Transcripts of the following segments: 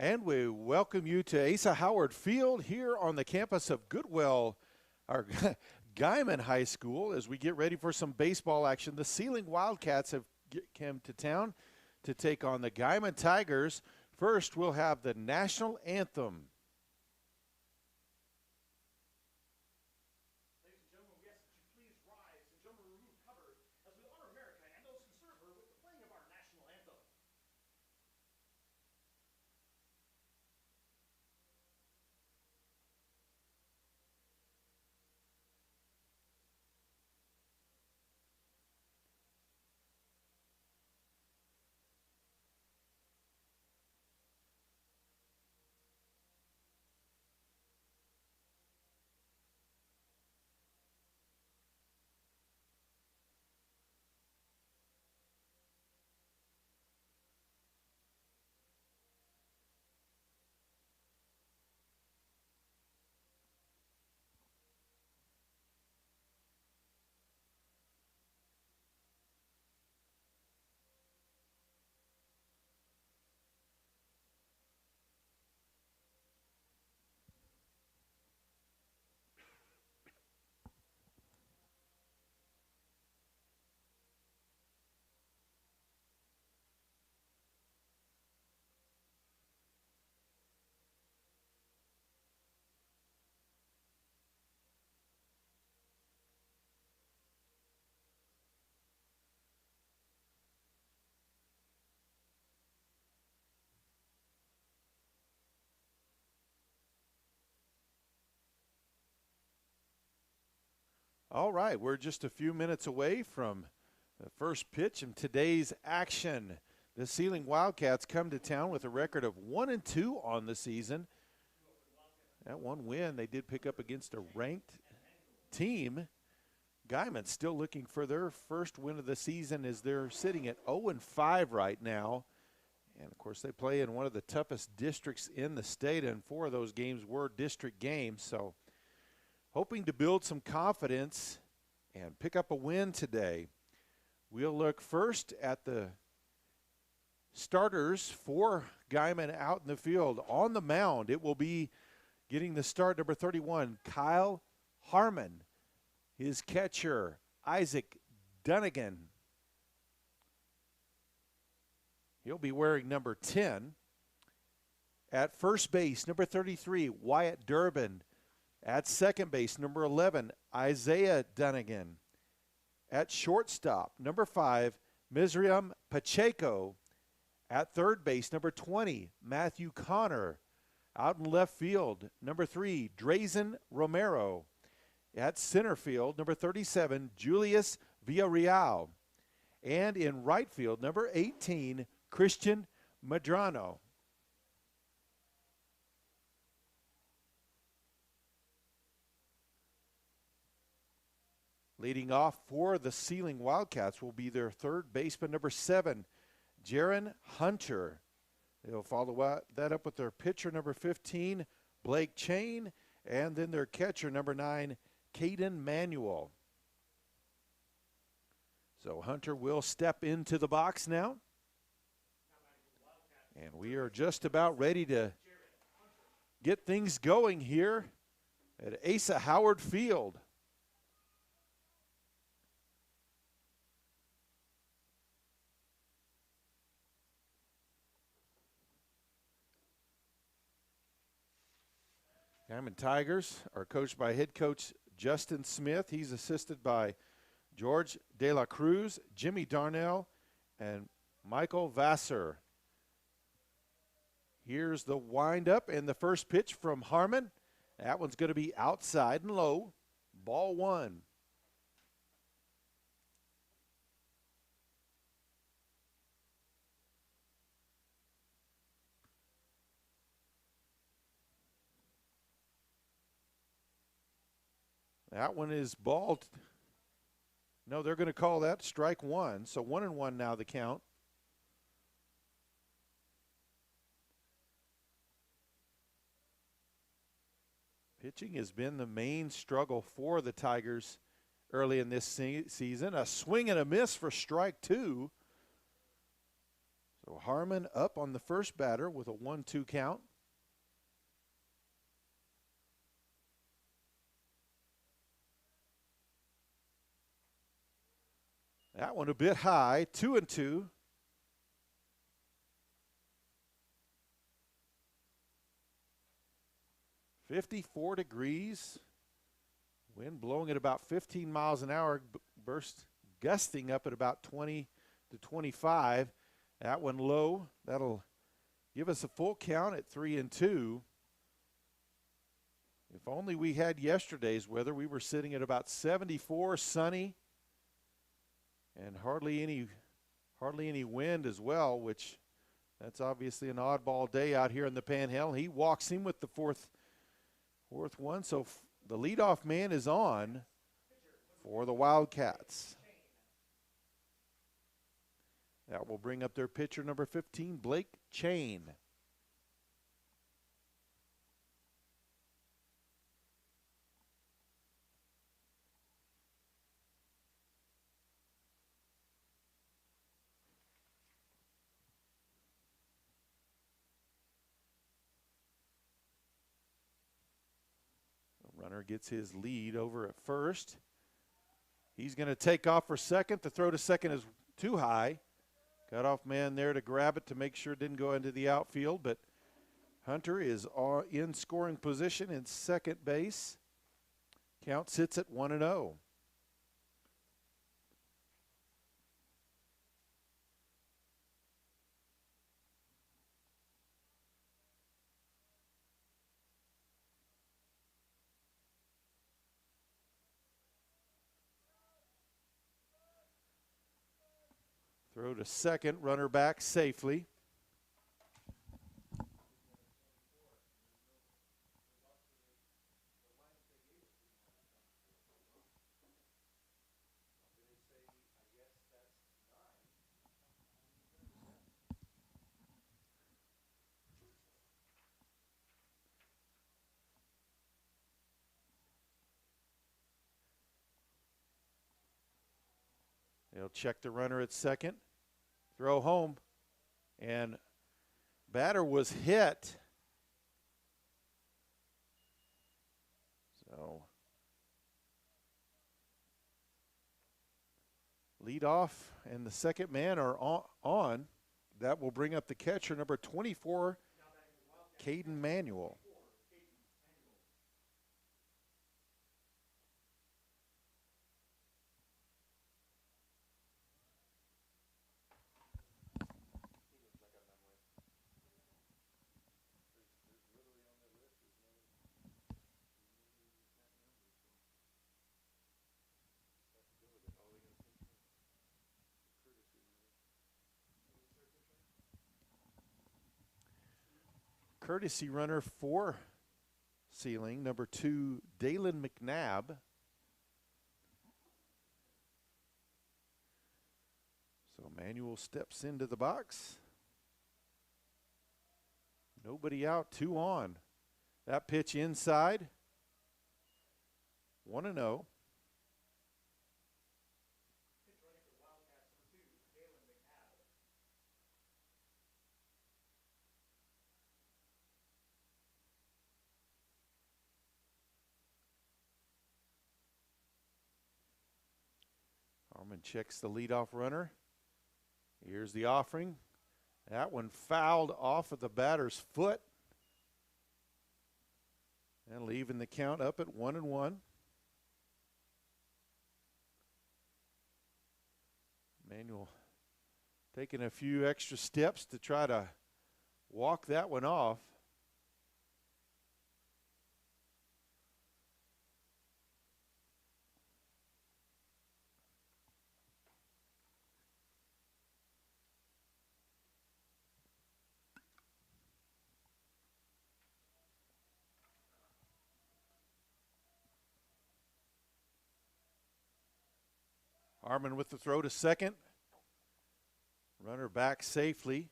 And we welcome you to Asa Howard Field here on the campus of Goodwell, our Guymon High School, as we get ready for some baseball action. The Seiling Wildcats have come to town to take on the Guymon Tigers. First, we'll have the national anthem. Ladies and gentlemen, we ask that you please rise and gentlemen remove cover as we honor America and those who serve her with the playing of our national anthem. All right, we're just a few minutes away from the first pitch in today's action. The Seiling Wildcats come to town with a record of 1-2 on the season. That one win they did pick up against a ranked team. Guymon still looking for their first win of the season as they're sitting at 0-5 right now. And, of course, they play in one of the toughest districts in the state, and 4 of those games were district games. So hoping to build some confidence and pick up a win today. We'll look first at the starters for Guymon out in the field. On the mound, it will be getting the start, number 31, Kyle Harmon. His catcher, Isaac Dunnigan. He'll be wearing number 10. At first base, number 33, Wyatt Durbin. At second base, number 11, Isaiah Dunnigan. At shortstop, number 5, Mizraim Pacheco. At third base, number 20, Matthew Connor. Out in left field, number 3, Drazen Romero. At center field, number 37, Julius Villarreal. And in right field, number 18, Christian Madrano. Leading off for the Seiling Wildcats will be their third baseman, number 7, Jaron Hunter. They'll follow that up with their pitcher, number 15, Blake Chain, and then their catcher, number 9, Caden Manuel. So Hunter will step into the box now. And we are just about ready to get things going here at Asa Howard Field. Guymon Tigers are coached by head coach Justin Smith. He's assisted by George De La Cruz, Jimmy Darnell, and Michael Vassar. Here's the windup and the first pitch from Harmon. That one's going to be outside and low. Ball 1. That one is ball. No, they're going to call that strike 1. So 1-1 now the count. Pitching has been the main struggle for the Tigers early in this season. A swing and a miss for strike 2. So Harmon up on the first batter with a 1-2 count. That one a bit high, 2-2. "54 degrees. Wind blowing at about 15 miles an hour, burst gusting up at about 20 to 25. That one low. That'll give us a full count at 3-2. If only we had yesterday's weather. We were sitting at about 74, sunny, and hardly any wind as well, which that's obviously an oddball day out here in the Panhandle. He walks in with the fourth one, so the leadoff man is on for the Wildcats. That will bring up their pitcher number 15, Blake Chain. The runner gets his lead over at first. He's going to take off for second. The throw to second is too high. Cut off man there to grab it to make sure it didn't go into the outfield, but Hunter is in scoring position in second base. Count sits at 1-0. Throw to second, runner back safely. They'll check the runner at second. Throw home. And batter was hit. So lead off and the second man are on. That will bring up the catcher, number 24, Caden Manuel. Courtesy runner for Seiling, number 2, Dalen McNabb. So Manuel steps into the box. Nobody out, 2 on. That pitch inside. 1-0. Harmon checks the leadoff runner. Here's the offering. That one fouled off of the batter's foot. And leaving the count up at 1-1. Manuel taking a few extra steps to try to walk that one off. Harmon with the throw to second. Runner back safely.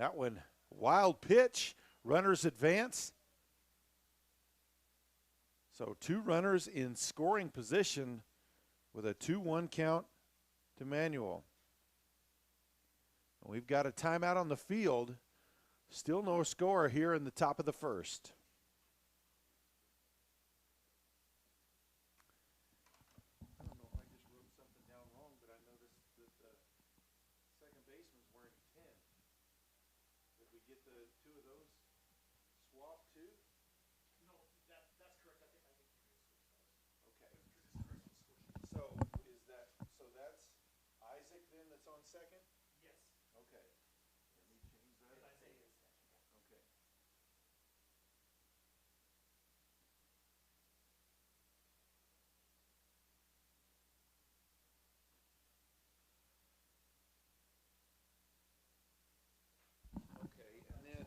That one, wild pitch. Runners advance. So 2 runners in scoring position with a 2-1 count to Manuel. We've got a timeout on the field. Still no score here in the top of the first. I don't know if I just wrote something down wrong, but I noticed that the second baseman's wearing 10. Did we get the 2 of those swapped too? No, that's correct. I think you may have switched those. Okay. Because So that's Isaac then that's on second? Yes. Okay. Let me change that. And Isaiah is second. Okay. Okay, and then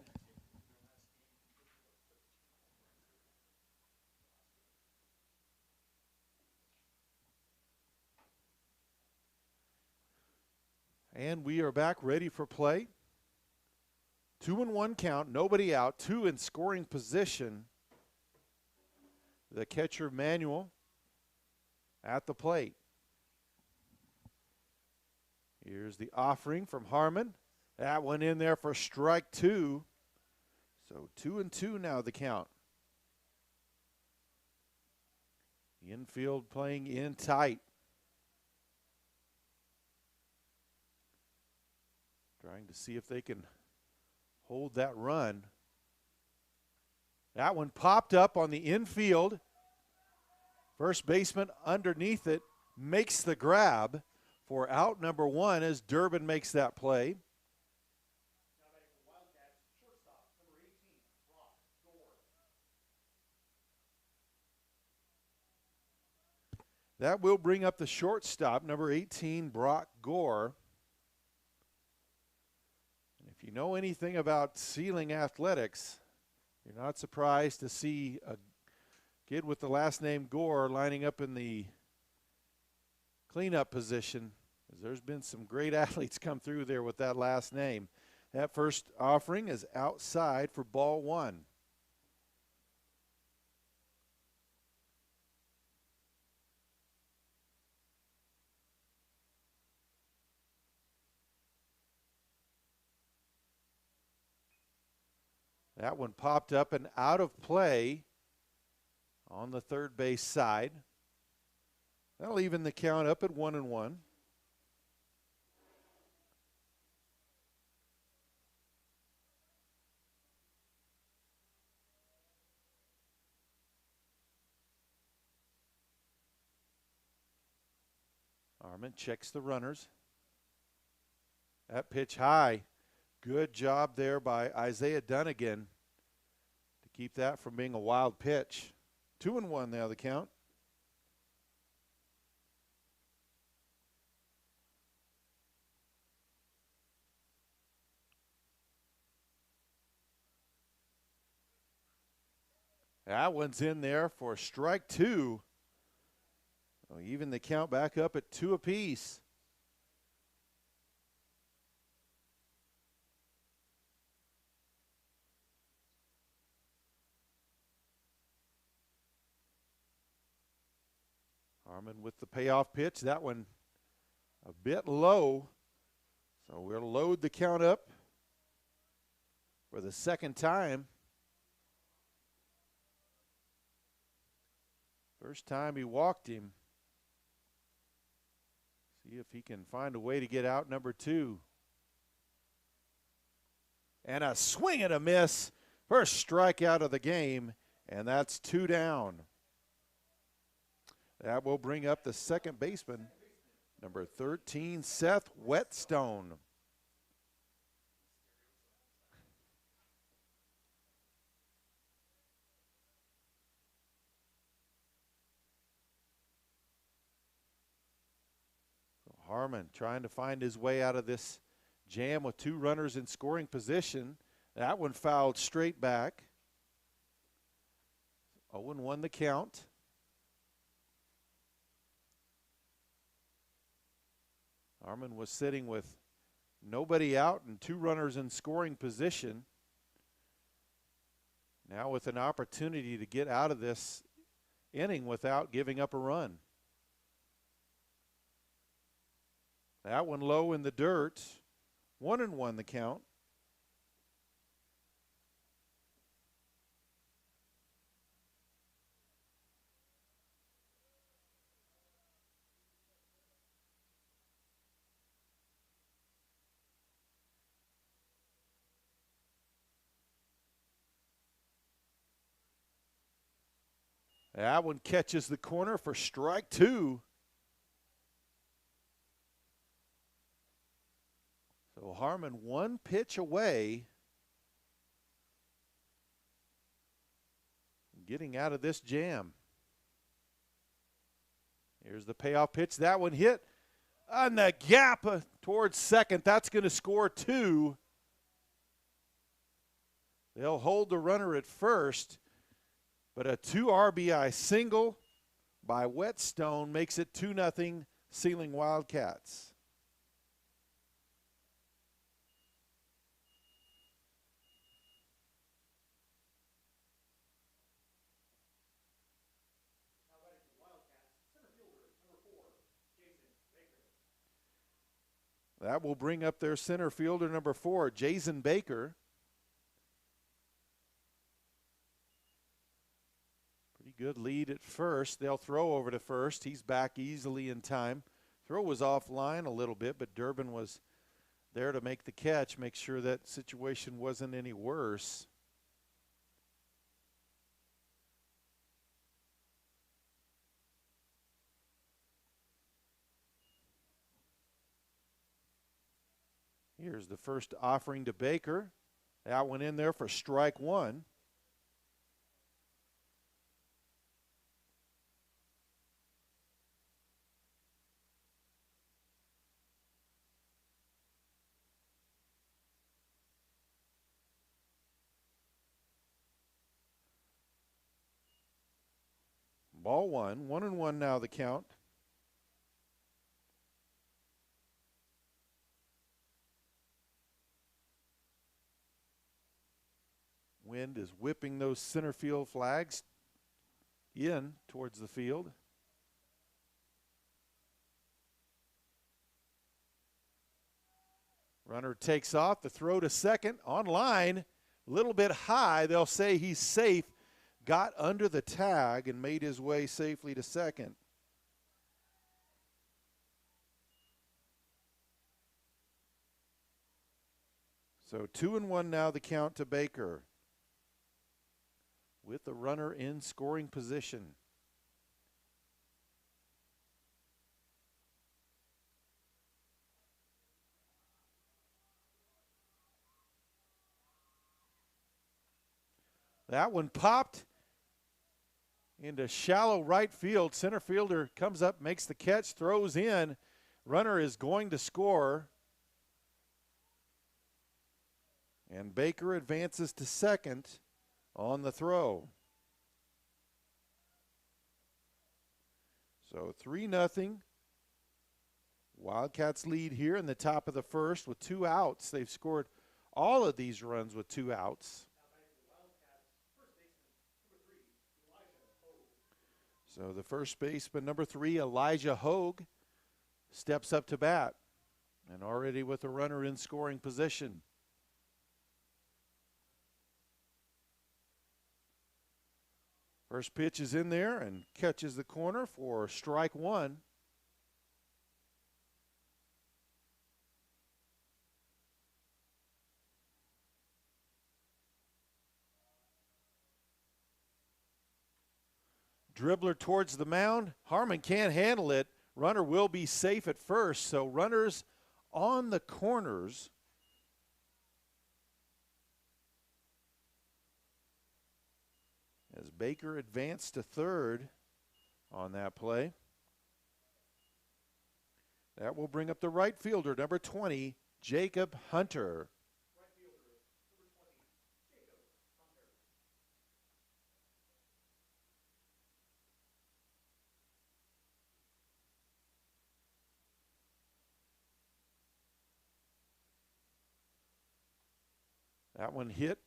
we are back ready for play. 2-1 count, nobody out, 2 in scoring position. The catcher Manuel at the plate. Here's the offering from Harmon. That one in there for strike 2. So 2-2 now the count. The infield playing in tight. Trying to see if they can hold that run. That one popped up on the infield. First baseman underneath it makes the grab for out number 1 as Durbin makes that play. Now batting for Wildcats, shortstop, number 18, Brock Gore. That will bring up the shortstop, number 18, Brock Gore. And if you know anything about Seiling athletics, you're not surprised to see a kid with the last name Gore lining up in the cleanup position, as there's been some great athletes come through there with that last name. That first offering is outside for ball 1. That one popped up and out of play on the third base side. That'll even the count up at 1-1. Harmon checks the runners. That pitch high. Good job there by Isaiah Dunnigan to keep that from being a wild pitch. 2-1 now the count. That one's in there for strike 2. So even the count back up at 2 apiece. Harmon with the payoff pitch. That one a bit low. So we'll load the count up for the second time. First time he walked him. See if he can find a way to get out number 2. And a swing and a miss. First strikeout of the game, and that's 2 down. That will bring up the second baseman, number 13, Seth Whetstone. Harmon trying to find his way out of this jam with 2 runners in scoring position. That one fouled straight back. 0-1 the count. Harmon was sitting with Nobody out and 2 runners in scoring position. Now with an opportunity to get out of this inning without giving up a run. That one low in the dirt. 1-1 the count. That one catches the corner for strike 2. So Harmon 1 pitch away from getting out of this jam. Here's the payoff pitch. That one hit on the gap towards second. That's going to score 2. They'll hold the runner at first. But a 2 RBI single by Whetstone makes it 2-0 Seiling Wildcats. Now batting for the Wildcats, center fielder, number 4, Jason Baker. That will bring up their center fielder, number 4, Jason Baker. Good lead at first. They'll throw over to first. He's back easily in time. Throw was offline a little bit, but Durbin was there to make the catch, make sure that situation wasn't any worse. Here's the first offering to Baker. That one in there for strike 1. Ball 1, 1-1 now the count. Wind is whipping those center field flags in towards the field. Runner takes off, the throw to second, on line, a little bit high. They'll say he's safe. Got under the tag and made his way safely to second. So 2-1 now the count to Baker with the runner in scoring position. That one popped into shallow right field. Center fielder comes up, makes the catch, throws in. Runner is going to score. And Baker advances to second on the throw. So 3-0. Wildcats lead here in the top of the first with 2 outs. They've scored all of these runs with 2 outs. So the first baseman, number 3, Elijah Hogue, steps up to bat and already with a runner in scoring position. First pitch is in there and catches the corner for strike 1. Dribbler towards the mound. Harmon can't handle it. Runner will be safe at first. So runners on the corners. As Baker advanced to third on that play. That will bring up the right fielder, number 20, Jacob Hunter. Right fielder, number 20, Jacob Hunter. That one hit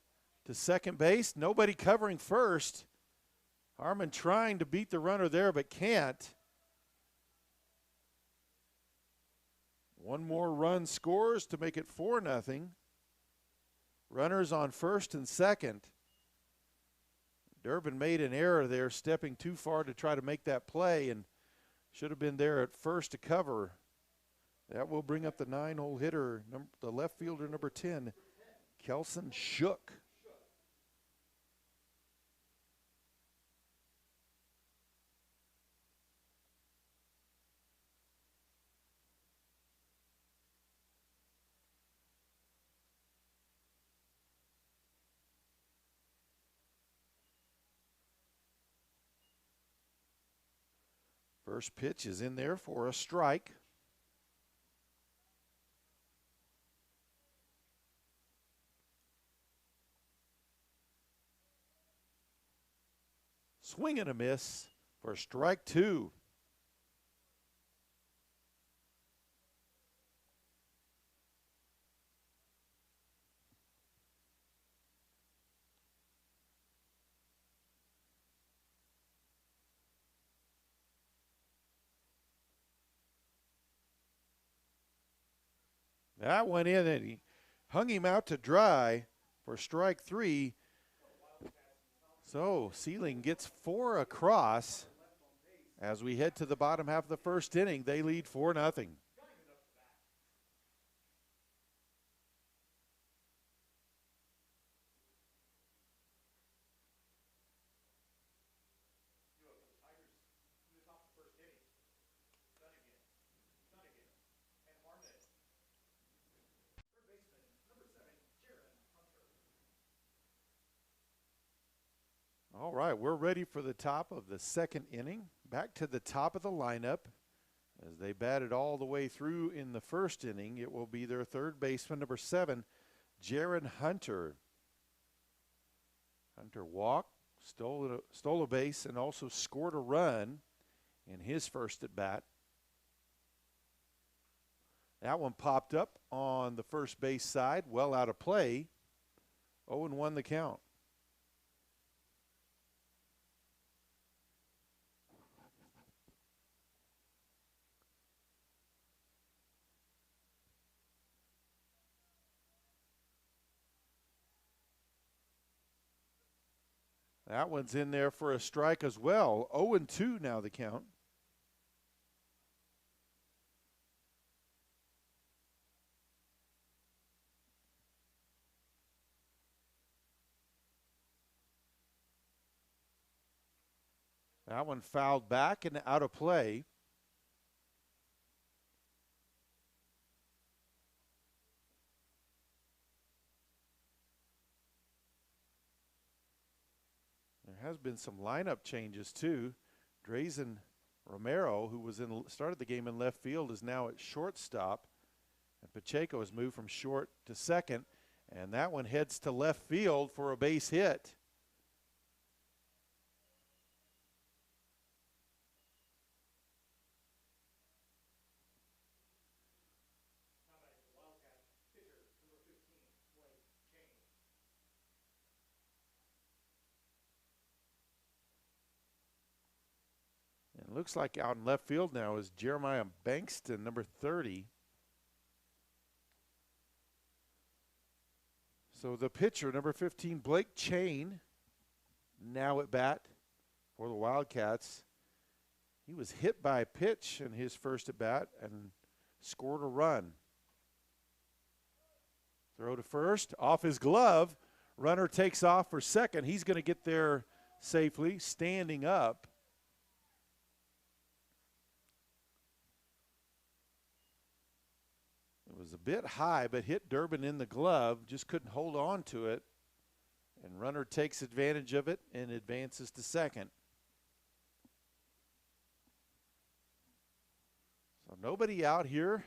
to second base. Nobody covering first. Harmon trying to beat the runner there, but can't. One more run scores to make it 4-0. Runners on first and second. Durbin made an error there, stepping too far to try to make that play, and should have been there at first to cover. That will bring up the 9-hole hitter, the left fielder, number 10, Kelson Shook. First pitch is in there for a strike. Swing and a miss for strike 2. That went in and he hung him out to dry for strike 3. So Seiling gets 4 across as we head to the bottom half of the first inning. They lead 4-0. All right, we're ready for the top of the second inning. Back to the top of the lineup. As they batted all the way through in the first inning, it will be their third baseman, number 7, Jaron Hunter. Hunter walked, stole a base, and also scored a run in his first at bat. That one popped up on the first base side, well out of play. 0-1 the count. That one's in there for a strike as well. 0-2 now the count. That one fouled back and out of play. There has been some lineup changes too. Drazen Romero, who was started the game in left field, is now at shortstop. And Pacheco has moved from short to second. And that one heads to left field for a base hit. And it looks like out in left field now is Jeremiah Bankston, number 30. So the pitcher, number 15, Blake Chain, now at bat for the Wildcats. He was hit by a pitch in his first at bat and scored a run. Throw to first, off his glove. Runner takes off for second. He's going to get there safely, standing up. It was a bit high, but hit Durbin in the glove, just couldn't hold on to it. And runner takes advantage of it and advances to second. So nobody out here.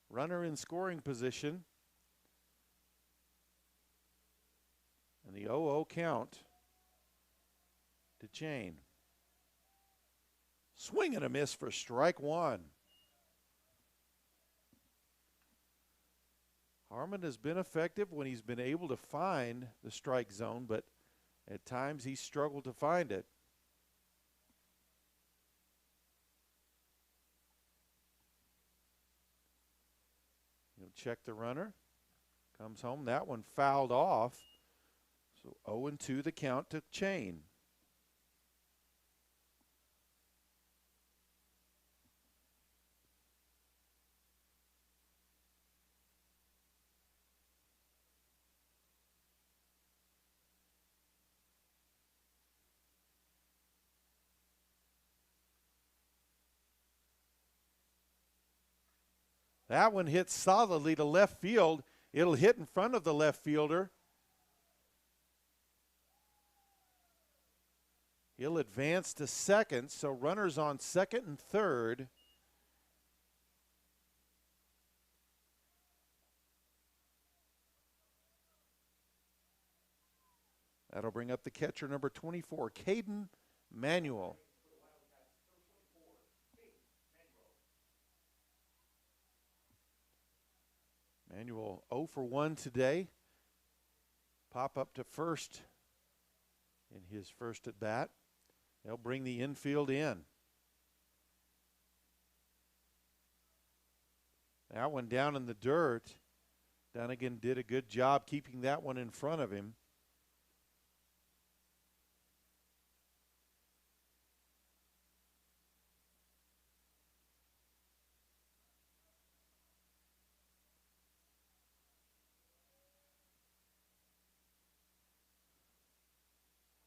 Runner in scoring position. And the 0-0 count to Chain. Swing and a miss for strike 1. Harmon has been effective when he's been able to find the strike zone, but at times he's struggled to find it. He'll check the runner. Comes home. That one fouled off. So 0-2 the count to Chain. That one hits solidly to left field. It'll hit in front of the left fielder. He'll advance to second, so runners on second and third. That'll bring up the catcher, number 24, Caden Manuel. Manuel 0 for 1 today. Pop up to first in his first at bat. They'll bring the infield in. That one down in the dirt. Dunnigan did a good job keeping that one in front of him.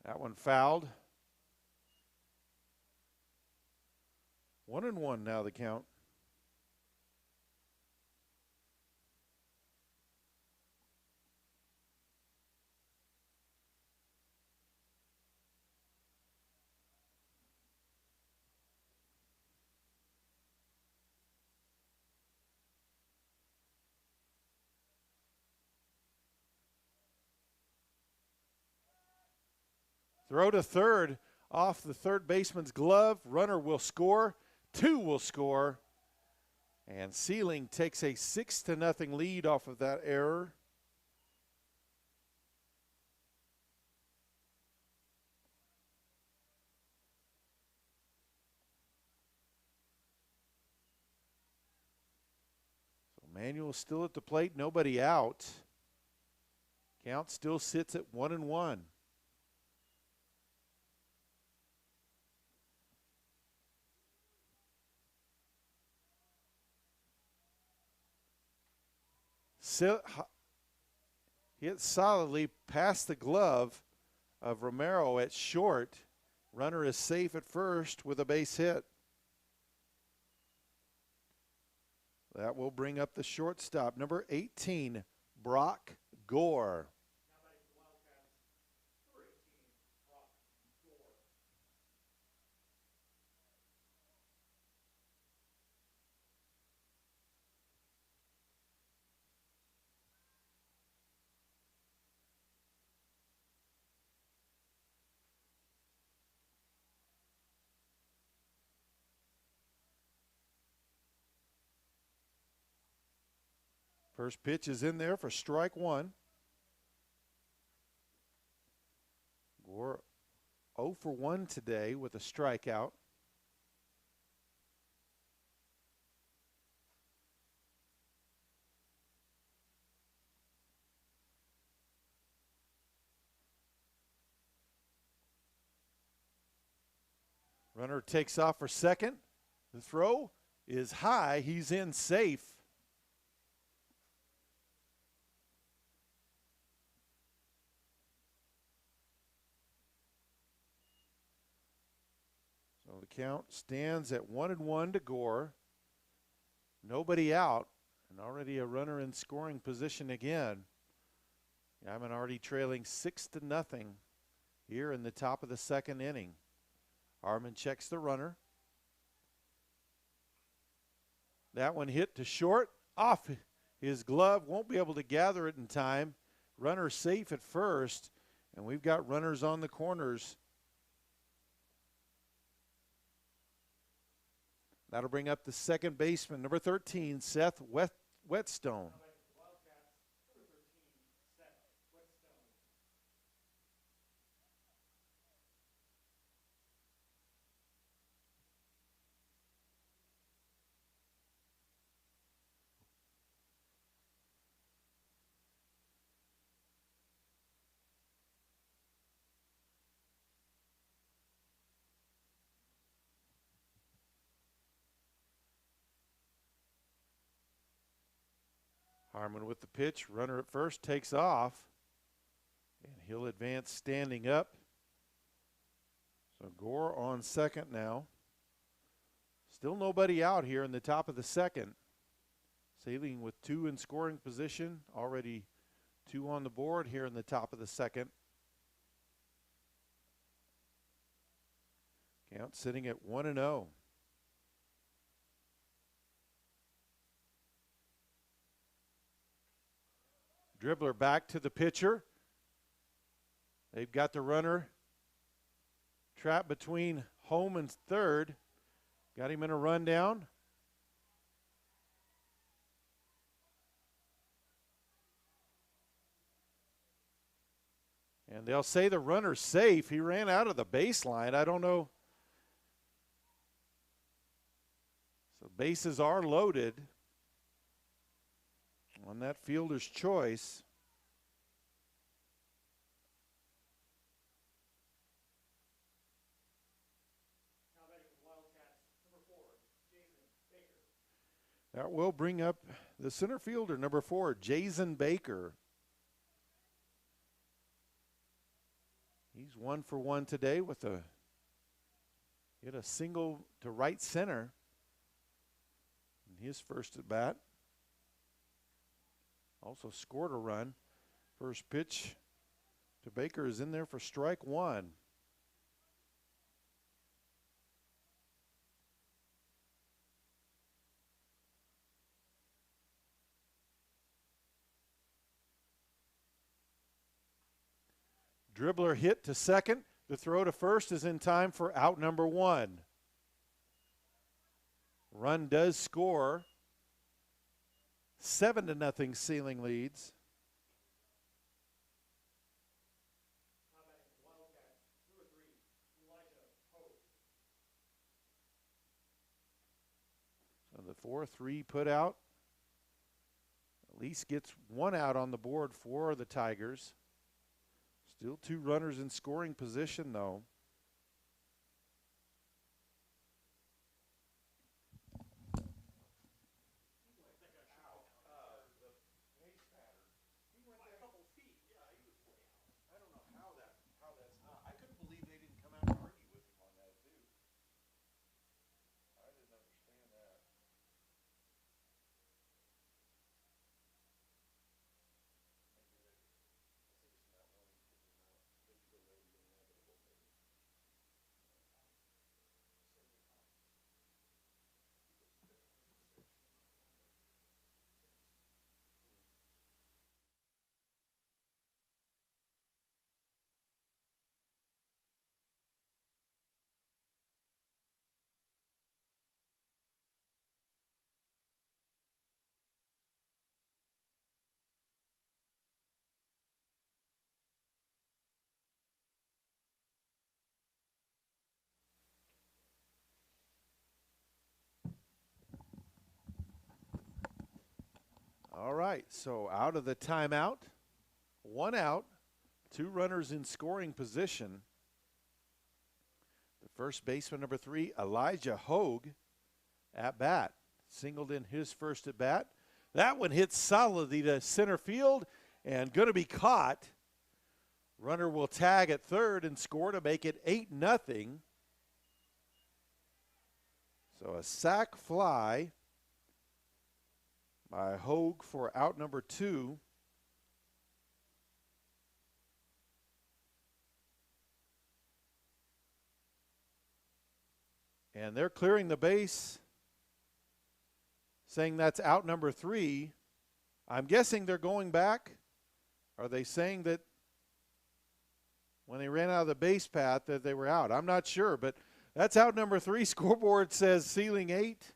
That one fouled. 1-1 now the count. Throw to third off the third baseman's glove. Runner will score. 2 will score. And Seiling takes a 6-0 lead off of that error. So Manuel still at the plate, nobody out. Count still sits at 1-1. Hit solidly past the glove of Romero at short. Runner is safe at first with a base hit. That will bring up the shortstop, number 18, Brock Gore. First pitch is in there for strike one. Gore 0 for 1 today with a strikeout. Runner takes off for second. The throw is high. He's in safe. So the count stands at 1-1 to Gore. Nobody out, and already a runner in scoring position again. Guymon already trailing 6-0 here in the top of the second inning. Harmon checks the runner. That one hit to short, off his glove, won't be able to gather it in time. Runner safe at first, and we've got runners on the corners. That'll bring up the second baseman, number 13, Seth Whetstone. Harmon with the pitch. Runner at first takes off. And he'll advance standing up. So Gore on second now. Still nobody out here in the top of the second. Seiling with 2 in scoring position. Already 2 on the board here in the top of the second. Count sitting at 1-0. Dribbler back to the pitcher. They've got the runner trapped between home and third. Got him in a rundown. And they'll say the runner's safe. He ran out of the baseline. I don't know. So bases are loaded on that fielder's choice. Now batting for the Wildcats, number 4, Jason Baker. That will bring up the center fielder, number 4, Jason Baker. He's 1 for 1 today with hit a single to right center in his first at bat. Also scored a run. First pitch to Baker is in there for strike 1. Dribbler hit to second. The throw to first is in time for out number 1. Run does score. 7-0 Seiling leads. Now batting for the Wildcats, number 3, Elijah Hogue. So the 4-3 put out. At least gets 1 out on the board for the Tigers. Still 2 runners in scoring position, though. I couldn't believe they didn't come out and argue with him on that, too. I didn't understand that. All right, so out of the timeout, 1 out, 2 runners in scoring position. The first baseman, number 3, Elijah Hogue, at bat. Singled in his first at bat. That one hits solidly to center field and going to be caught. Runner will tag at third and score to make it 8-0. So a sac fly by Hogue for out number 2. And they're clearing the base, saying that's out number 3. I'm guessing they're going back. Are they saying that when they ran out of the base path that they were out? I'm not sure, but that's out number 3. Scoreboard says Seiling 8.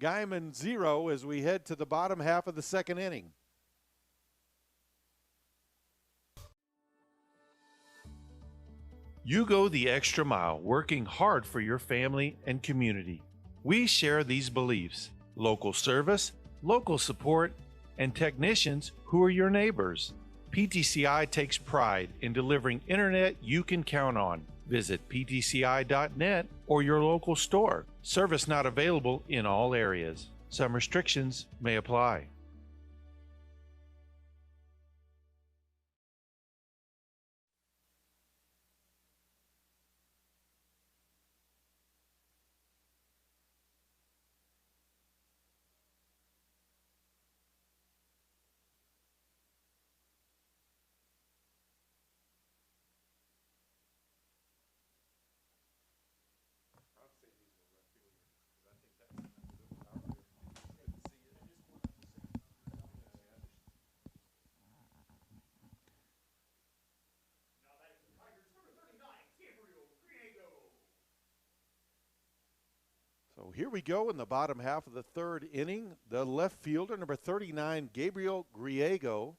Guymon 0 as we head to the bottom half of the second inning. You go the extra mile working hard for your family and community. We share these beliefs: local service, local support, and technicians who are your neighbors. PTCI takes pride in delivering internet you can count on. Visit ptci.net or your local store. Service not available in all areas. Some restrictions may apply. So here we go in the bottom half of the third inning. The left fielder, number 39, Gabriel Griego,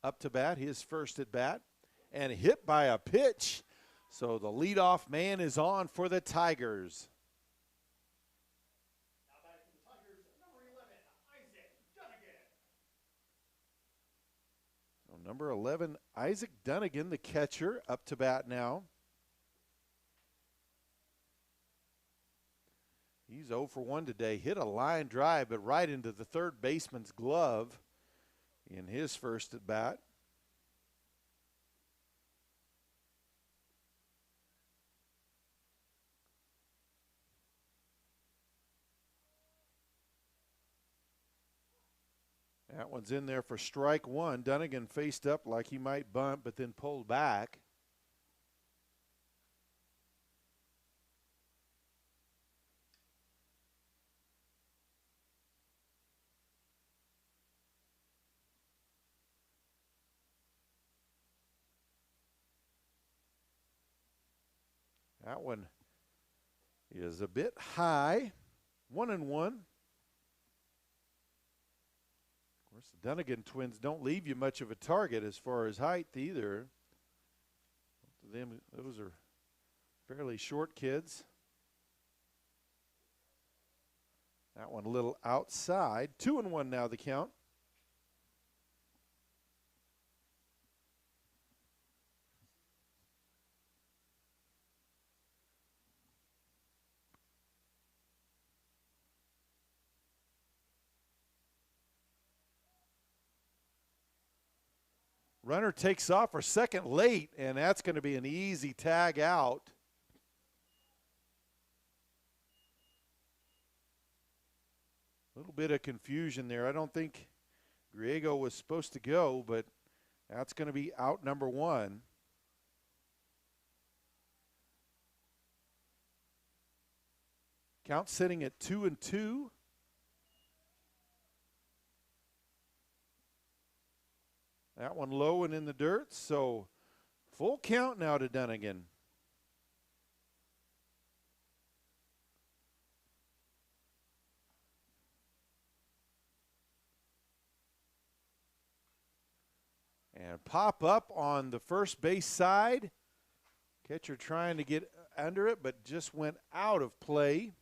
up to bat, his first at bat, and hit by a pitch. So the leadoff man is on for the Tigers. Now batting for the Tigers, number 11, Isaac Dunnigan. So number 11, Isaac Dunnigan, the catcher, up to bat now. He's 0 for 1 today. Hit a line drive, but right into the third baseman's glove in his first at bat. That one's in there for strike one. Dunnigan faced up like he might bunt, but then pulled back. That one is a bit high. 1-1. Of course, the Dunnigan twins don't leave you much of a target as far as height either. Both of them, those are fairly short kids. That one a little outside. 2-1 now the count. Runner takes off for second late, and that's going to be an easy tag out. A little bit of confusion there. I don't think Griego was supposed to go, but that's going to be out number one. Count sitting at 2-2. That one low and in the dirt, so full count now to Dunnigan. And pop up on the first base side. Catcher trying to get under it, but just went out of play.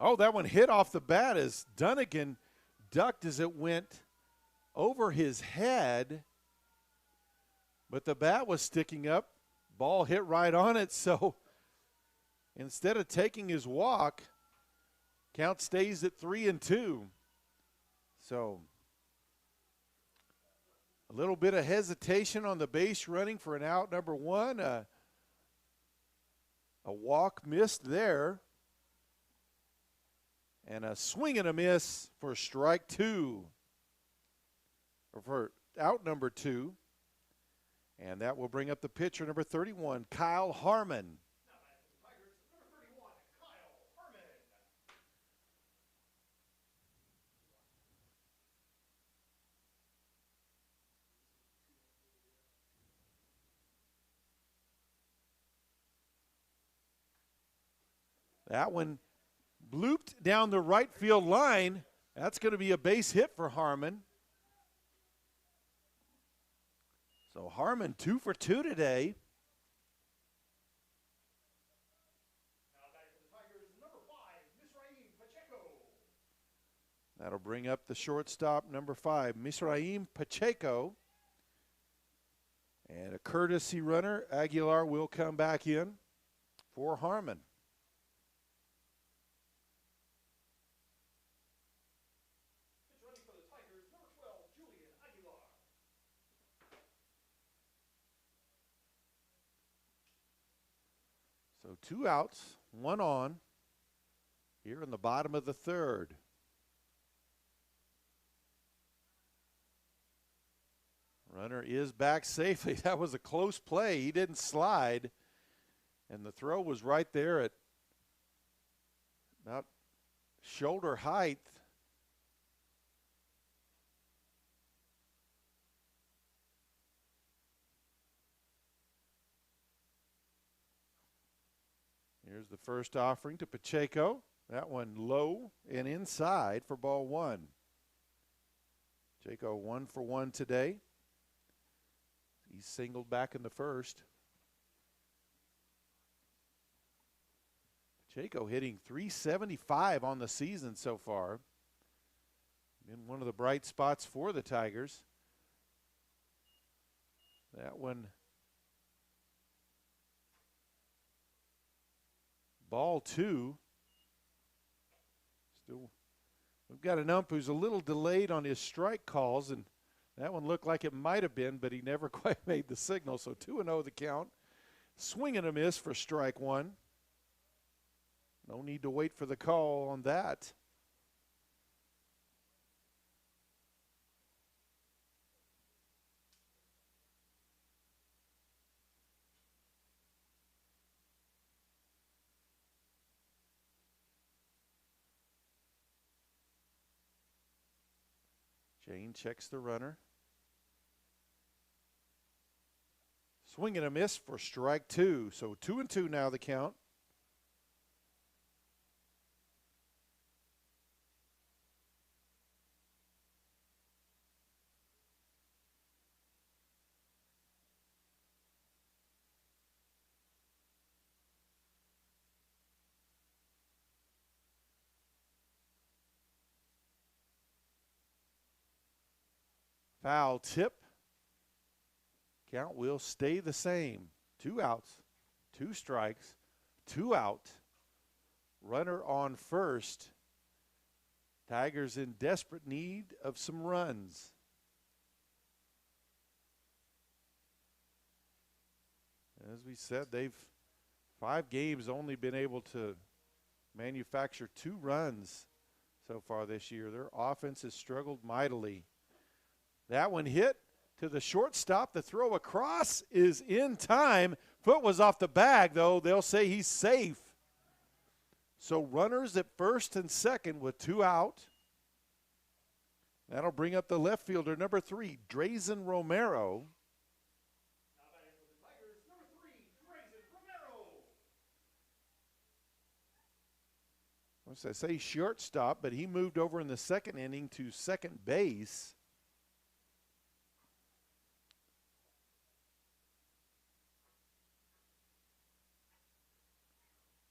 Oh, that one hit off the bat as Dunnigan ducked as it went over his head. But the bat was sticking up. Ball hit right on it. So instead of taking his walk, count stays at 3-2. So a little bit of hesitation on the base running for an out number one. A walk missed there. And a swing and a miss for strike two, or for out number two. And that will bring up the pitcher, number 31, Kyle Harmon. Now batting for the Tigers, number 31, Kyle Harmon. That one blooped down the right field line. That's going to be a base hit for Harmon. So Harmon 2 for 2 today. Now batting for the Tigers, number 5, Misraim Pacheco. That'll bring up the shortstop, number 5, Misraim Pacheco. And a courtesy runner, Aguilar, will come back in for Harmon. Running for the Tigers, number 12, Julian Aguilar. So 2 outs, 1 on here in the bottom of the third. Runner is back safely. That was a close play. He didn't slide, and the throw was right there at about shoulder height. Here's the first offering to Pacheco. That one low and inside for ball one. Pacheco 1 for 1 today. He's singled back in the first. Pacheco hitting .375 on the season so far. Been one of the bright spots for the Tigers. That one, ball two. Still, we've got an ump who's a little delayed on his strike calls, and that one looked like it might have been, but he never quite made the signal. So 2-0 the count. Swing and a miss for strike one. No need to wait for the call on that. Jane checks the runner. Swing and a miss for strike two. So 2-2 now the count. Foul tip. Count will stay the same. 2 outs, 2 strikes, 2 out. Runner on first. Tigers in desperate need of some runs. As we said, they've 5 games only been able to manufacture 2 runs so far this year. Their offense has struggled mightily. That one hit to the shortstop. The throw across is in time. Foot was off the bag, though. They'll say he's safe. So runners at first and second with 2 out. That'll bring up the left fielder, number 3, Drazen Romero. Now batting for the Tigers, number 3, Drazen Romero. Once I say shortstop, but he moved over in the second inning to second base.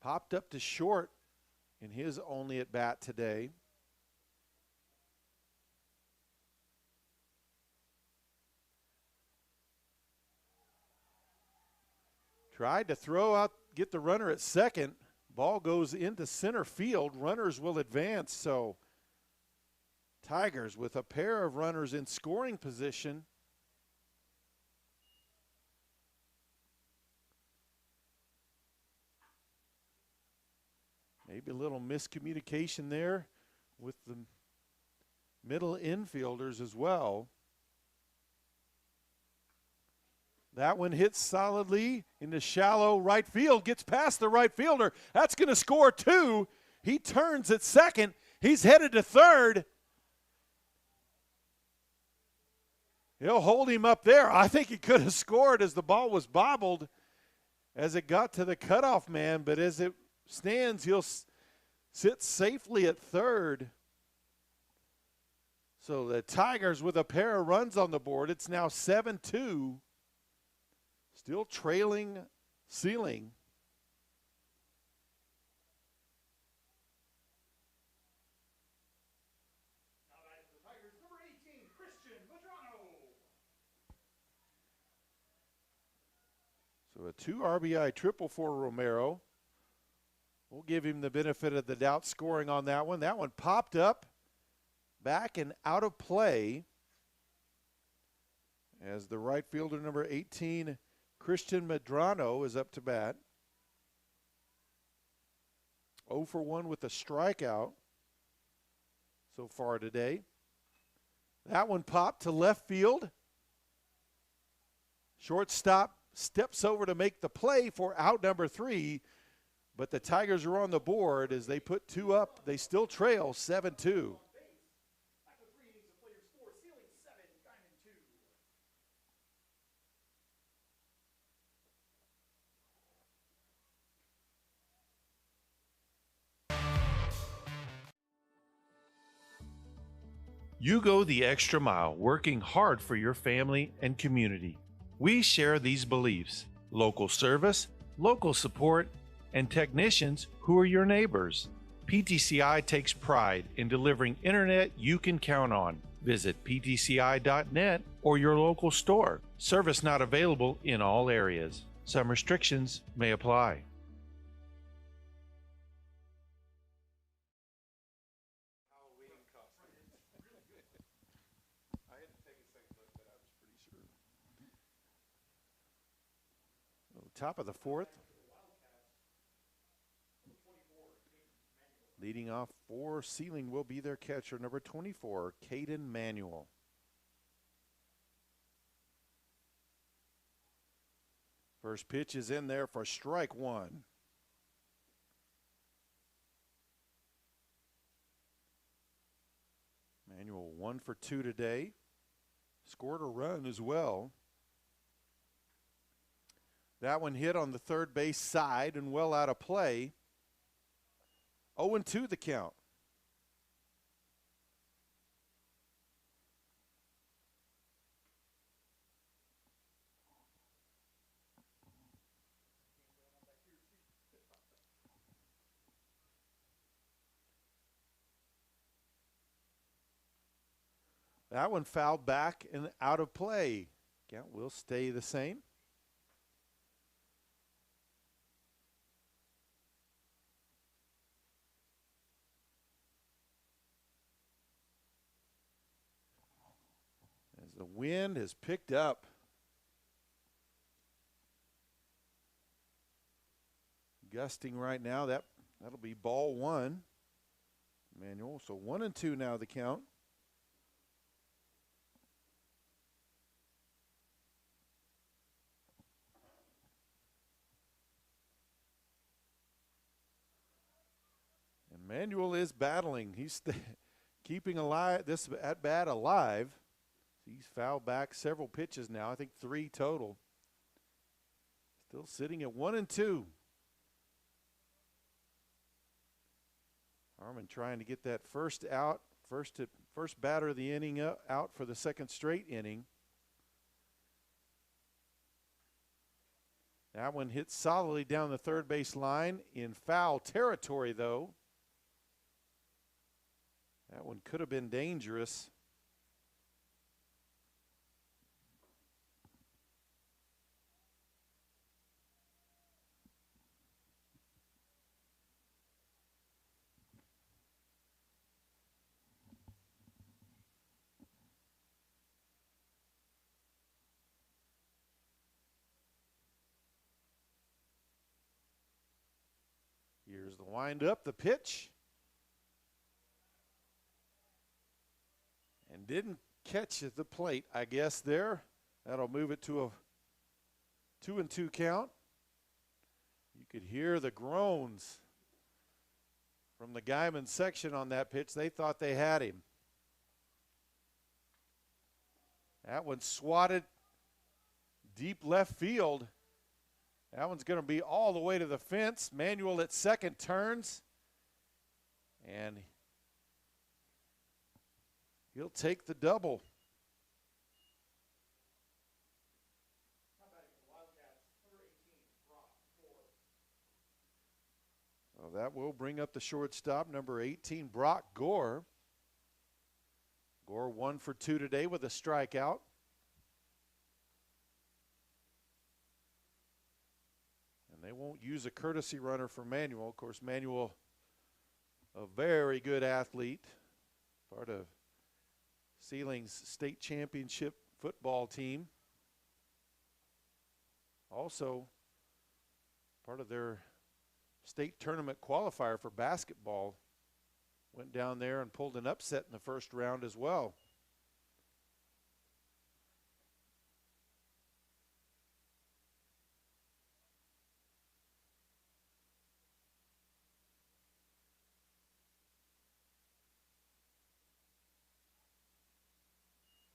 Popped up to short in his only at bat today. Tried to throw out, get the runner at second. Ball goes into center field. Runners will advance. So Tigers with a pair of runners in scoring position. Maybe a little miscommunication there with the middle infielders as well. That one hits solidly into shallow right field, gets past the right fielder. That's going to score 2. He turns at second. He's headed to third. He'll hold him up there. I think he could have scored as the ball was bobbled as it got to the cutoff man, but as it stands, he'll sit safely at third. So the Tigers with a pair of runs on the board. It's now 7-2. Still trailing Seiling. Now batting for the Tigers, number 18, Christian Medrano. So a 2 RBI triple for Romero. We'll give him the benefit of the doubt scoring on that one. That one popped up, back and out of play as the right fielder, number 18, Christian Medrano, is up to bat. 0 for 1 with a strikeout so far today. That one popped to left field. Shortstop steps over to make the play for out number 3, but the Tigers are on the board as they put 2 up. They still trail 7-2. After 3 innings of player score, Seiling 7, Guymon 2. You go the extra mile, working hard for your family and community. We share these beliefs: local service, local support, and technicians who are your neighbors. PTCI takes pride in delivering internet you can count on. Visit ptci.net or your local store. Service not available in all areas. Some restrictions may apply. Top of the 4th. Leading off for Seiling will be their catcher, number 24, Caden Manuel. First pitch is in there for strike 1. Manuel 1 for 2 today. Scored a run as well. That one hit on the third base side and well out of play. 0-2 the count. That one fouled back and out of play. Count will stay the same. As the wind has picked up. Gusting right now. That'll be ball 1. Manuel. So 1-2 now the count. And Manuel is battling. He's keeping alive this at bat alive. He's fouled back several pitches now. I think 3 total. Still sitting at 1-2. Harmon trying to get that first out, first batter of the inning out for the second straight inning. That one hit solidly down the third base line in foul territory, though. That one could have been dangerous. Here's the wind-up, the pitch. And didn't catch at the plate, I guess, there. That'll move it to a 2-2 count. You could hear the groans from the Guymon section on that pitch. They thought they had him. That one swatted deep left field. That one's going to be all the way to the fence. Manuel at second turns. And he'll take the double. Well, that will bring up the shortstop, number 18, Brock Gore. Gore 1 for 2 today with a strikeout. And they won't use a courtesy runner for Manuel. Of course, Manuel, a very good athlete, part of Seiling's state championship football team. Also, part of their state tournament qualifier for basketball. Went down there and pulled an upset in the first round as well.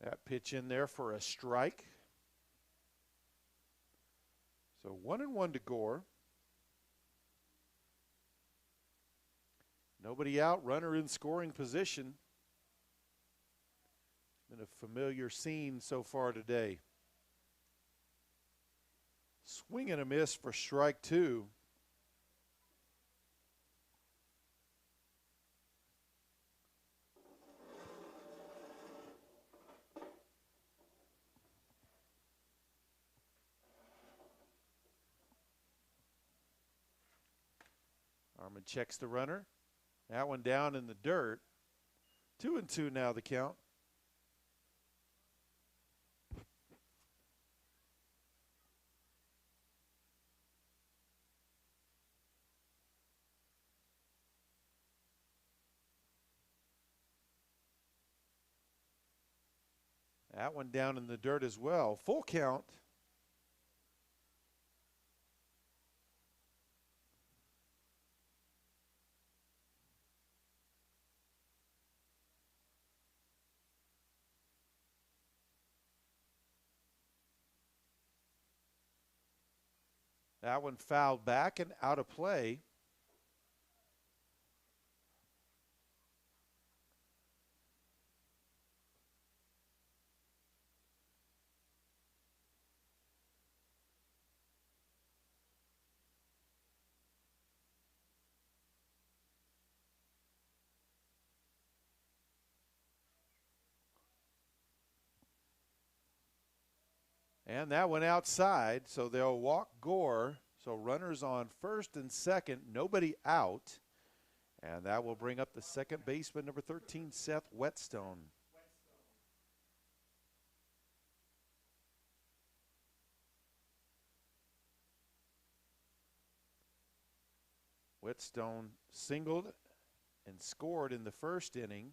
That pitch in there for a strike. So 1-1 to Gore. Nobody out, runner in scoring position. Been a familiar scene so far today. Swing and a miss for strike 2. Harmon checks the runner. That one down in the dirt. 2-2 now the count. That one down in the dirt as well. Full count. That one fouled back and out of play. And that went outside, so they'll walk Gore. So runners on first and second, nobody out. And that will bring up the second baseman, number 13, Seth Whetstone. Whetstone singled and scored in the first inning,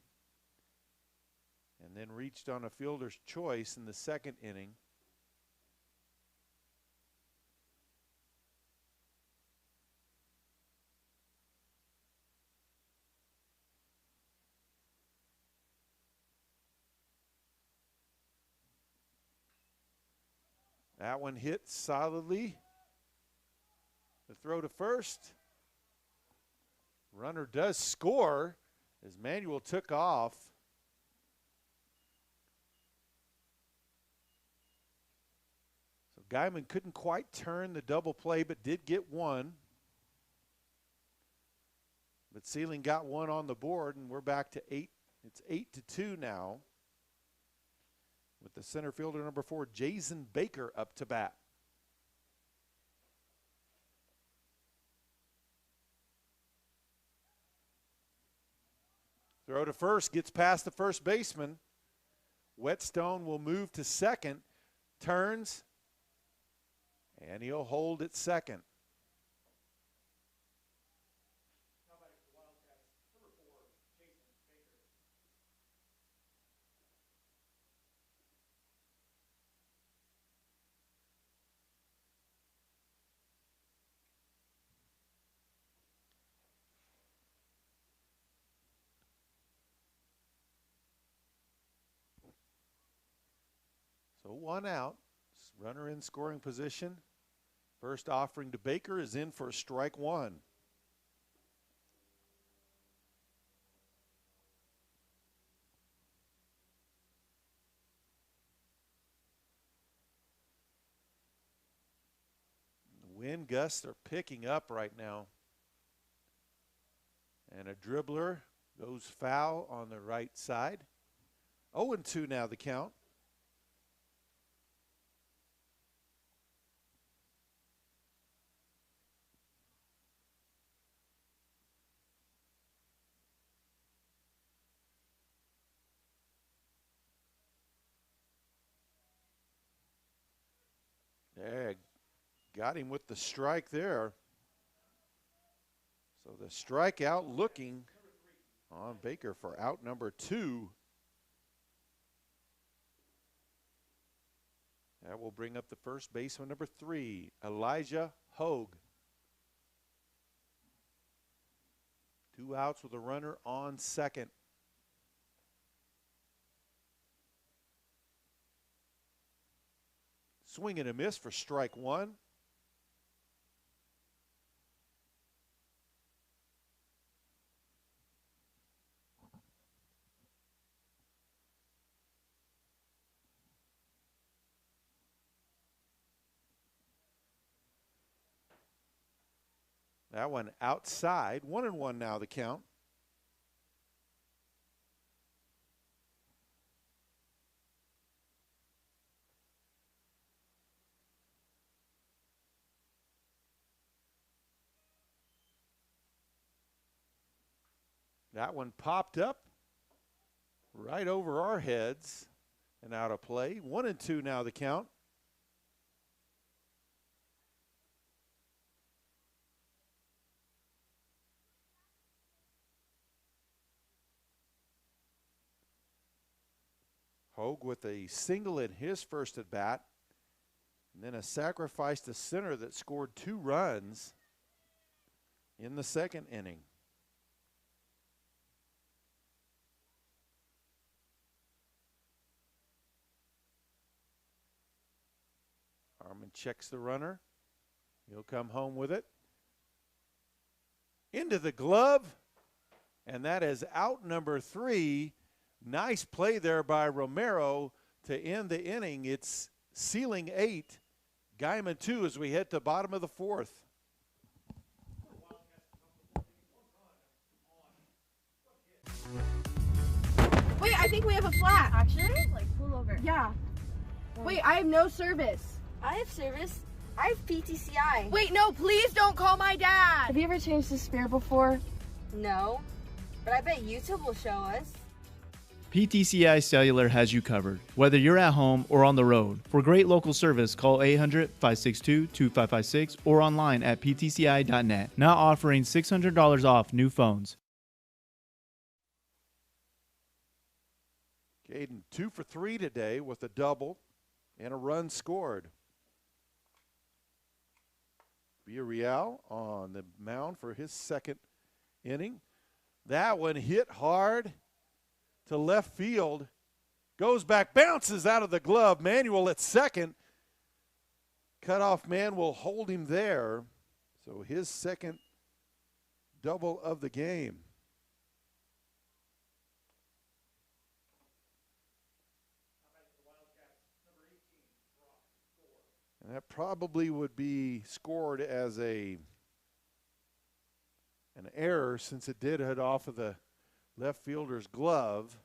and then reached on a fielder's choice in the second inning. That one hit solidly. The throw to first. Runner does score as Manuel took off. So Guymon couldn't quite turn the double play, but did get one. But Seiling got one on the board, and we're back to 8. It's 8-2 now, with the center fielder, number 4, Jason Baker, up to bat. Throw to first, gets past the first baseman. Whetstone will move to second, turns, and he'll hold at second. Now back to the Wildcats, number 4, Jason Baker. So one out, runner in scoring position. First offering to Baker is in for strike 1. The wind gusts are picking up right now. And a dribbler goes foul on the right side. 0-2 now the count. Yeah, got him with the strike there. So the strikeout looking on Baker for out number 2. That will bring up the first baseman, number 3, Elijah Hogue. 2 outs with a runner on second. Swing and a miss for strike one. That one outside. 1-1 now the count. That one popped up right over our heads and out of play. 1-2 now the count. Hogue with a single in his first at bat, and then a sacrifice to center that scored 2 runs in the second inning. Harmon checks the runner. He'll come home with it. Into the glove, and that is out number 3. Nice play there by Romero to end the inning. It's Seiling 8, Guymon 2 as we head to bottom of the 4th. Wait, I think we have a flat. Actually? Like, pull over. Yeah. Wait, I have no service. I have service. I have PTCI. Wait, no, please don't call my dad. Have you ever changed the spare before? No, but I bet YouTube will show us. PTCI Cellular has you covered, whether you're at home or on the road. For great local service, call 800-562-2556 or online at ptci.net. Now offering $600 off new phones. Caden 2 for 3 today with a double and a run scored. Villarreal on the mound for his second inning. That one hit hard to left field, goes back, bounces out of the glove. Manuel at second. Cutoff man will hold him there. So his second double of the game. And that probably would be scored as an error since it did head off of the left fielder's glove.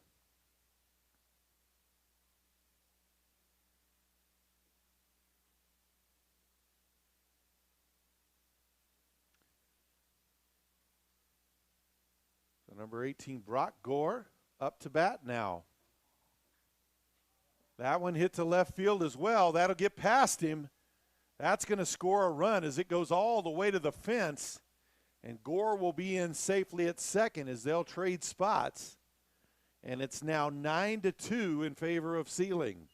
So number 18, Brock Gore, up to bat now. That one hit to left field as well. That'll get past him. That's going to score a run as it goes all the way to the fence. And Gore will be in safely at second as they'll trade spots. And it's now 9-2 in favor of Seiling.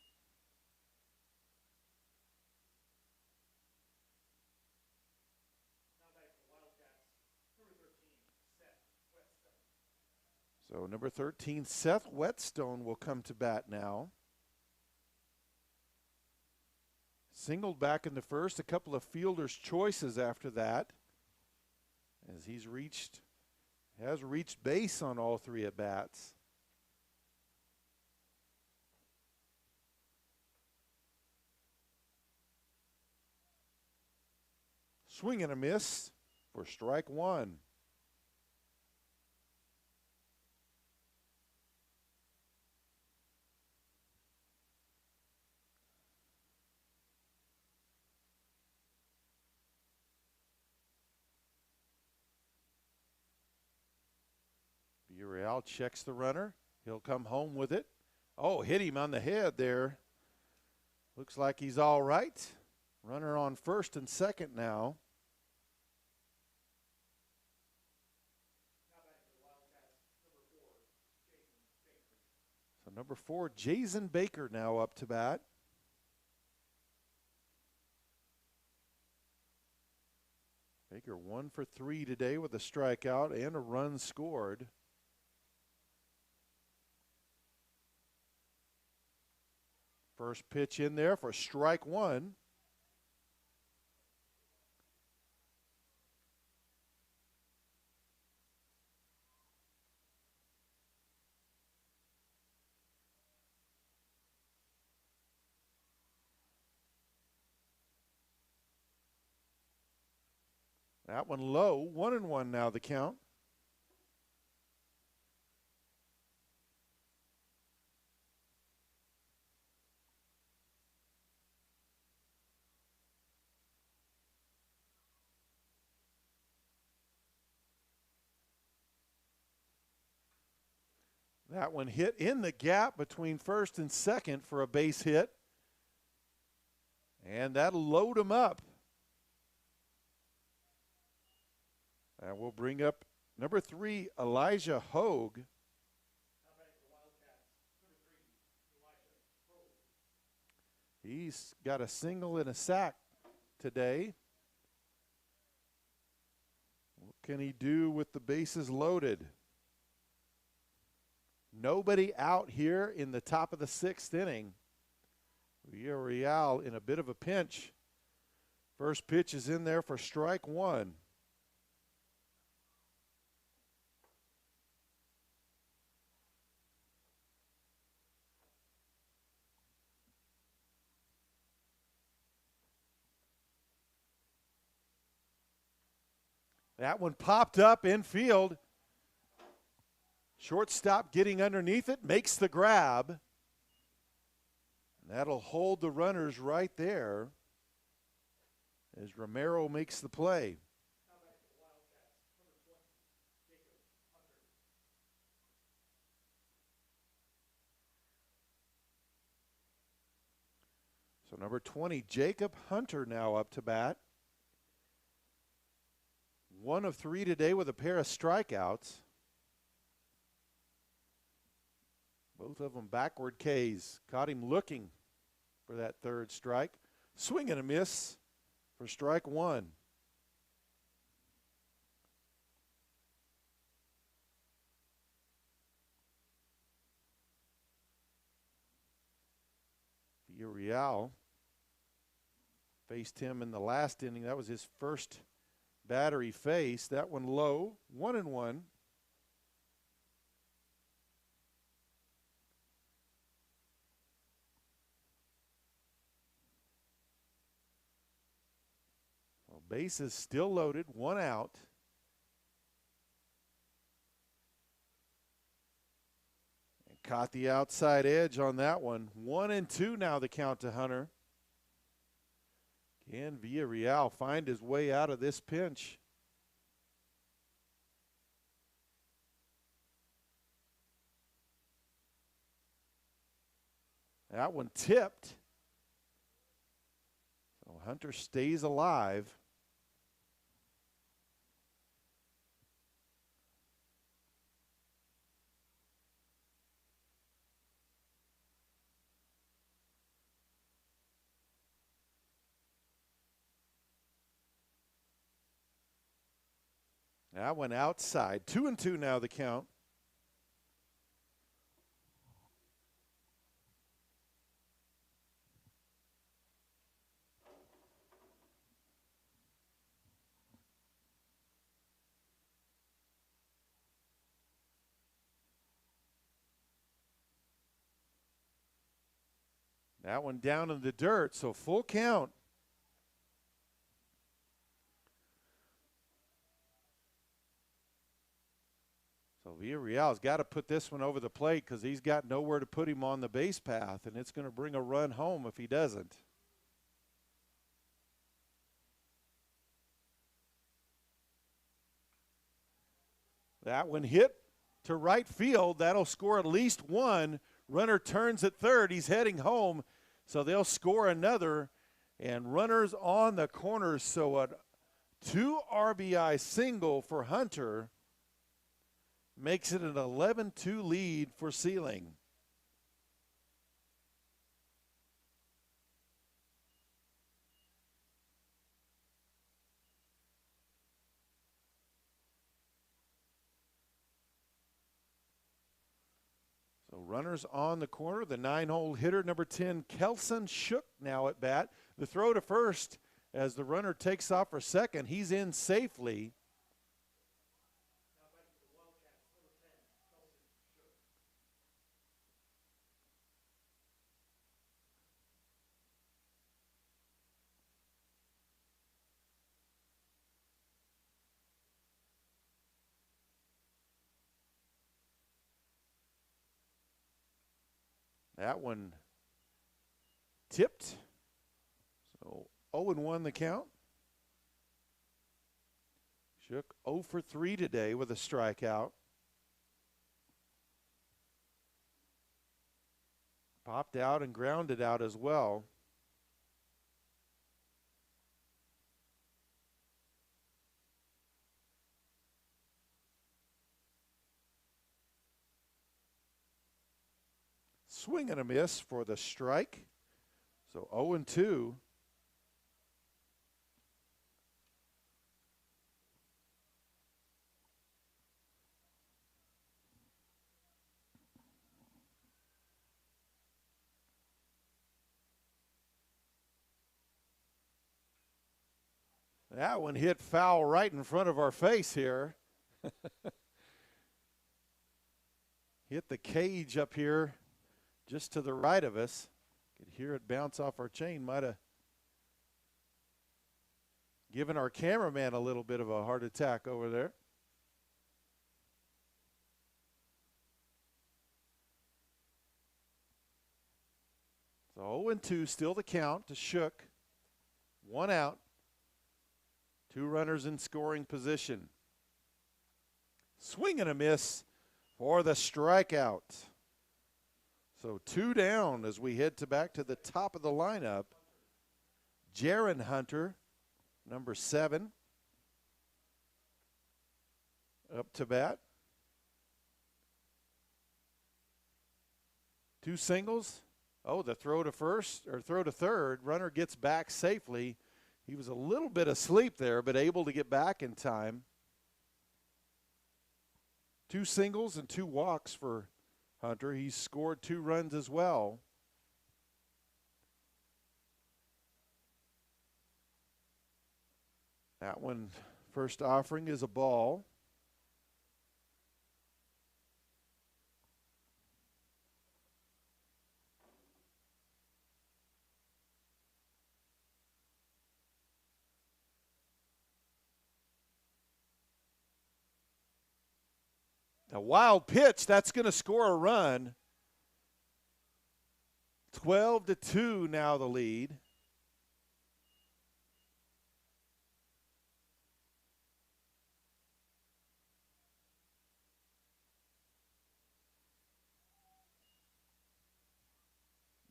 So number 13, Seth Whetstone will come to bat now. Singled back in the first, a couple of fielder's choices after that. As has reached base on all 3 at-bats. Swing and a miss for strike 1. Real checks the runner. He'll come home with it. Oh, hit him on the head there. Looks like he's all right. Runner on first and second now. So number 4, Jason Baker now up to bat. Baker 1 for 3 today with a strikeout and a run scored. First pitch in there for strike one. That one low, 1-1 now the count. That one hit in the gap between first and second for a base hit. And that'll load him up. And we'll bring up number 3, Elijah Hogue. He's got a single and a sack today. What can he do with the bases loaded? Nobody out here in the top of the 6th inning. Villarreal in a bit of a pinch. First pitch is in there for strike one. That one popped up infield. Shortstop getting underneath it, makes the grab. That'll hold the runners right there as Romero makes the play. So number 20, Jacob Hunter now up to bat. 1 of 3 today with a pair of strikeouts. Both of them backward Ks. Caught him looking for that third strike. Swing and a miss for strike one. Villarreal faced him in the last inning. That was his first batter he faced. That one low, 1-1. Bases still loaded, 1 out. And caught the outside edge on that one. 1-2 now the count to Hunter. Can Villarreal find his way out of this pinch? That one tipped. So Hunter stays alive. That one outside. 2-2 now the count. That one down in the dirt, so full count. So Villarreal's got to put this one over the plate because he's got nowhere to put him on the base path, and it's going to bring a run home if he doesn't. That one hit to right field. That'll score at least one. Runner turns at third. He's heading home, so they'll score another. And runners on the corners, so a 2 RBI single for Hunter makes it an 11-2 lead for Seiling. So Runners on the corner. The 9-hole hitter, number 10, Kelson Shook, now at bat. The throw to first as the runner takes off for second. He's in safely. That one tipped. So 0-1 the count. Shook 0 for 3 today with a strikeout. Popped out and grounded out as well. Swing and a miss for the strike. So 0-2. That one hit foul right in front of our face here. Hit the cage up here just to the right of us. Could hear it bounce off our chain. Might have given our cameraman a little bit of a heart attack over there. So 0-2, still the count to Shook. 1 out. 2 runners in scoring position. Swing and a miss for the strikeout. So 2 down as we head back to the top of the lineup. Jaron Hunter, number 7, up to bat. 2 singles. Oh, the throw to first, or throw to third. Runner gets back safely. He was a little bit asleep there, but able to get back in time. 2 singles and 2 walks for Hunter. He's scored 2 runs as well. That one, first offering, is a ball. A wild pitch, that's going to score a run. 12-2 now the lead.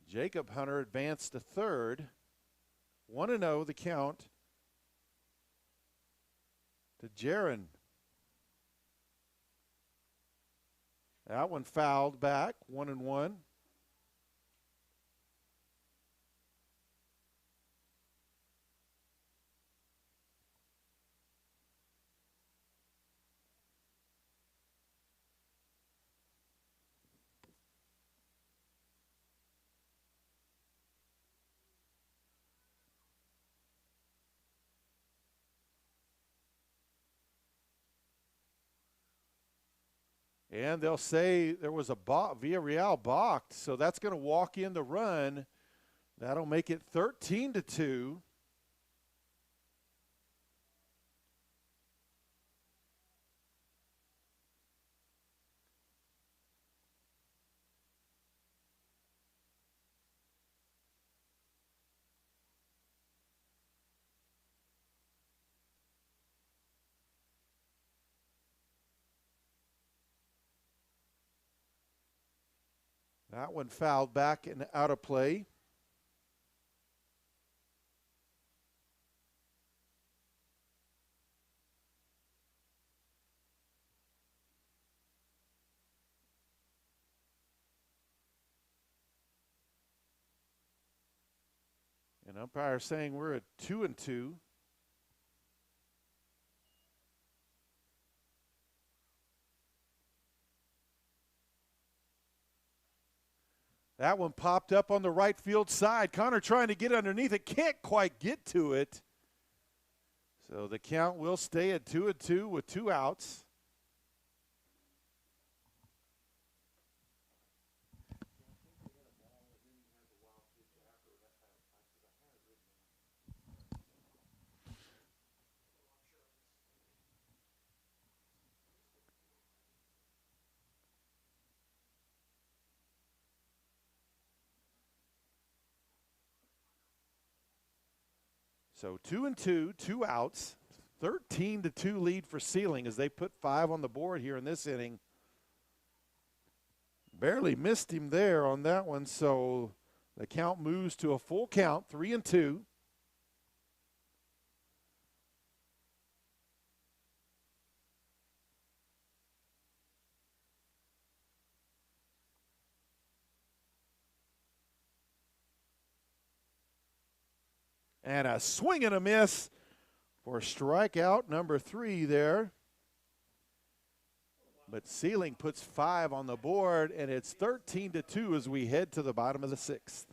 Jacob Hunter advanced to third. 1-0 the count to Jaron. That one fouled back, 1-1. And they'll say there was a Villarreal balked, so that's going to walk in the run. That'll make it 13-2. That one fouled back and out of play. And umpire saying we're at 2-2. That one popped up on the right field side. Connor trying to get underneath it, can't quite get to it. So the count will stay at 2-2 with 2 outs. So 2-2, 2 outs, 13-2 lead for Seiling as they put 5 on the board here in this inning. Barely missed him there on that one, so the count moves to a full count, 3-2. And a swing and a miss for strikeout number 3 there. But Seiling puts 5 on the board, and it's 13-2 as we head to the bottom of the 6th.